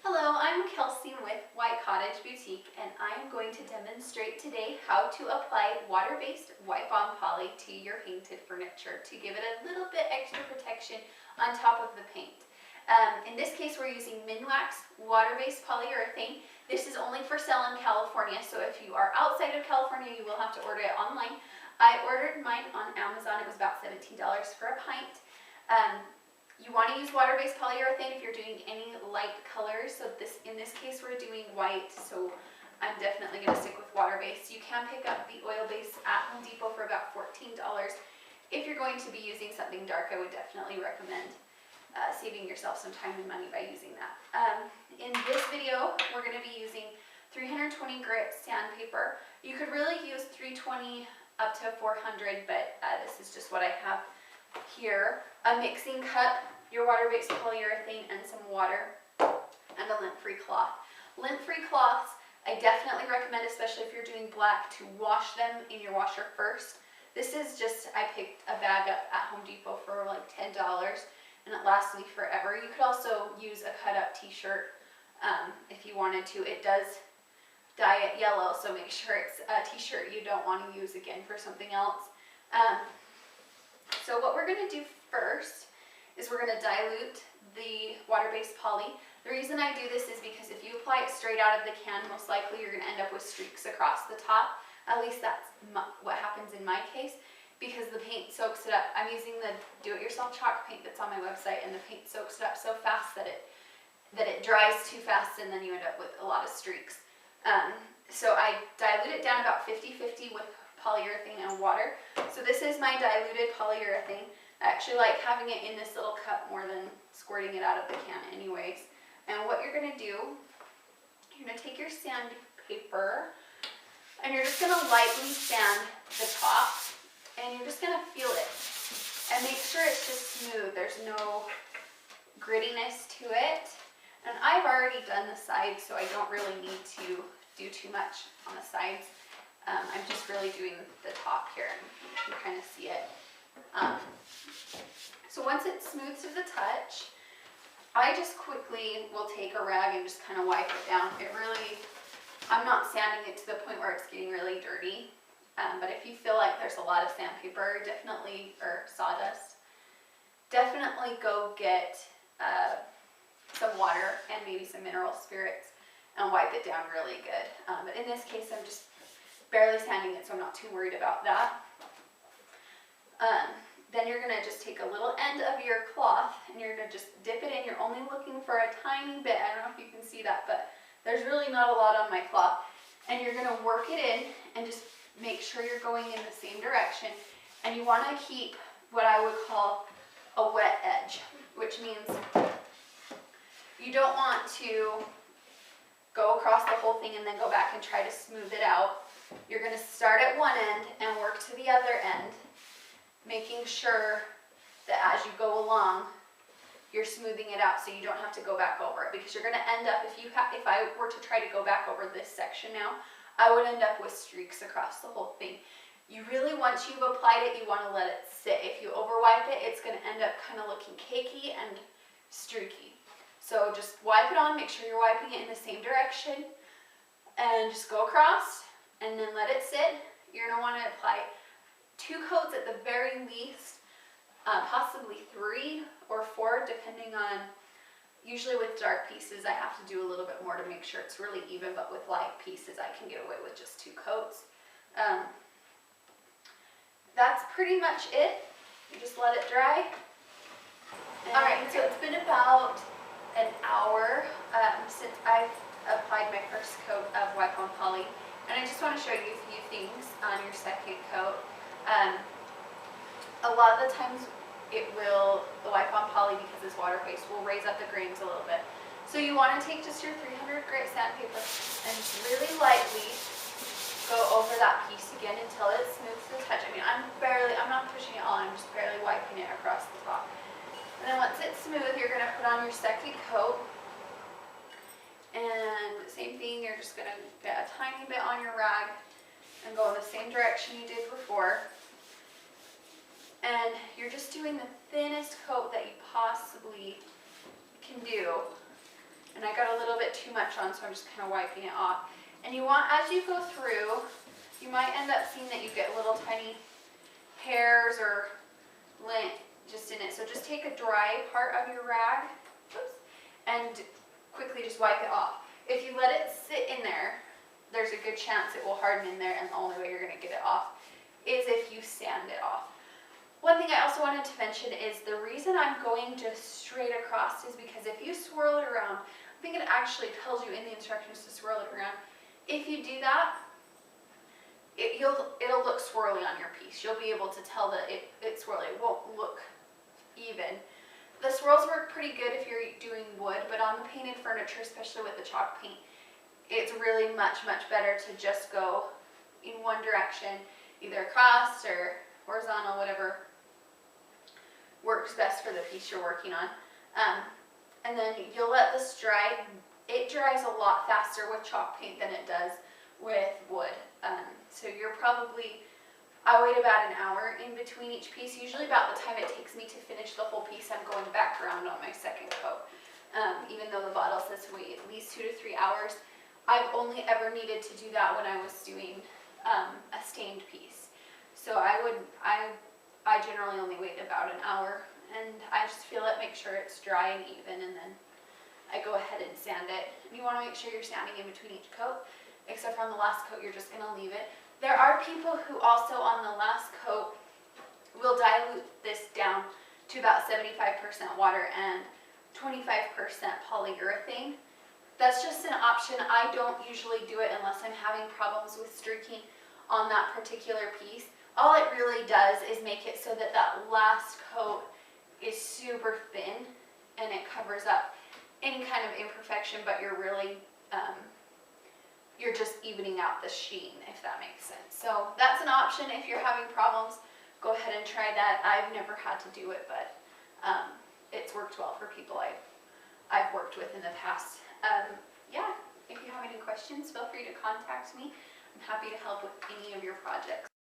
Hello, I'm Kelsey with White Cottage Boutique, and I am going to demonstrate today how to apply water-based wipe-on poly to your painted furniture to give it a little bit extra protection on top of the paint. In this case, we're using Minwax water-based polyurethane. This is only for sale in California, so if you are outside of California, you will have to order it online. I ordered mine on Amazon. It was about $17 for a pint. You want to use water-based polyurethane if you're doing any light colors. So in this case, we're doing white, so I'm definitely going to stick with water-based. You can pick up the oil-based at Home Depot for about $14. If you're going to be using something dark, I would definitely recommend saving yourself some time and money by using that. In this video, we're going to be using 320 grit sandpaper. You could really use 320 up to 400, but this is just what I have here. A mixing cup, your water-based polyurethane, and some water, and a lint-free cloth. Lint-free cloths, I definitely recommend, especially if you're doing black, to wash them in your washer first. This is just, I picked a bag up at Home Depot for like $10, and it lasts me forever. You could also use a cut-up t-shirt if you wanted to. It does dye it yellow, so make sure it's a t-shirt you don't want to use again for something else. So what we're going to do first is we're going to dilute the water-based poly. The reason I do this is because if you apply it straight out of the can, most likely you're going to end up with streaks across the top. At least that's what happens in my case, because the paint soaks it up. I'm using the do-it-yourself chalk paint that's on my website, and the paint soaks it up so fast that it dries too fast, and then you end up with a lot of streaks. So I dilute it down about 50-50 with polyurethane and water. So this is my diluted polyurethane. I actually like having it in this little cup more than squirting it out of the can anyways. And what you're going to do, you're going to take your sandpaper and you're just going to lightly sand the top, and you're just going to feel it and make sure it's just smooth. There's no grittiness to it. And I've already done the sides, so I don't really need to do too much on the sides. I'm just really doing the top here, and you can kind of see it. So once it's smooth to the touch, I just quickly will take a rag and just kind of wipe it down. I'm not sanding it to the point where it's getting really dirty, but if you feel like there's a lot of sandpaper, or sawdust, definitely go get some water and maybe some mineral spirits and wipe it down really good. But in this case, I'm just barely sanding it, so I'm not too worried about that. Then you're going to just take a little end of your cloth and you're going to just dip it in. You're only looking for a tiny bit. I don't know if you can see that, but there's really not a lot on my cloth. And you're going to work it in and just make sure you're going in the same direction. And you want to keep what I would call a wet edge, which means you don't want to go across the whole thing and then go back and try to smooth it out. You're going to start at one end and work to the other end, making sure that as you go along, you're smoothing it out so you don't have to go back over it, because you're going to end up, if I were to try to go back over this section now, I would end up with streaks across the whole thing. You really, once you've applied it, you want to let it sit. If you overwipe it, it's going to end up kind of looking cakey and streaky. So just wipe it on, make sure you're wiping it in the same direction, and just go across and then let it sit. You're going to want to apply 2 coats at the very least, possibly 3 or 4, depending on, usually with dark pieces I have to do a little bit more to make sure it's really even, but with light pieces I can get away with just 2 coats. That's pretty much it. You just let it dry. Alright, so it's been about an hour since I've applied my first coat of wipe-on poly, and I just want to show you a few things on your second coat. A lot of the times the wipe-on poly, because it's water-based, will raise up the grains a little bit. So you want to take just your 300 grit sandpaper and just really lightly go over that piece again until it's smooth to the touch. I mean, I'm not pushing it all, I'm just barely wiping it across the top. And then once it's smooth, you're going to put on your second coat. And same thing, you're just going to get a tiny bit on your rag and go in the same direction you did before. And you're just doing the thinnest coat that you possibly can do. and I got a little bit too much on, so I'm just kind of wiping it off. And you want, as you go through, you might end up seeing that you get little tiny hairs or lint just in it. So just take a dry part of your rag, oops, and quickly just wipe it off. If you let it sit in there, there's a good chance it will harden in there, and the only way you're going to get it off is if you sand it off. One thing I also wanted to mention is the reason I'm going just straight across is because if you swirl it around, I think it actually tells you in the instructions to swirl it around. If you do that, it'll look swirly on your piece. You'll be able to tell that it's swirly. It won't look even. The swirls work pretty good if you're doing wood, but on the painted furniture, especially with the chalk paint, it's really much better to just go in one direction, either across or horizontal, whatever works best for the piece you're working on. And then you'll let this dry. It dries a lot faster with chalk paint than it does with wood. So you're probably, I wait about an hour in between each piece. Usually about the time it takes me to finish the whole piece, I'm going back around on my second coat. Even though the bottle says to wait at least 2 to 3 hours, I've only ever needed to do that when I was doing a stained piece. So I generally only wait about an hour, and I just feel it, make sure it's dry and even, and then I go ahead and sand it. And you want to make sure you're sanding in between each coat, except for on the last coat, you're just going to leave it. There are people who also on the last coat will dilute this down to about 75% water and 25% polyurethane. That's just an option. I don't usually do it unless I'm having problems with streaking on that particular piece. All it really does is make it so that that last coat is super thin and it covers up any kind of imperfection, but you're really, you're just evening out the sheen, if that makes sense. So that's an option if you're having problems. Go ahead and try that. I've never had to do it, but it's worked well for people I've worked with in the past. Yeah, if you have any questions, feel free to contact me. I'm happy to help with any of your projects.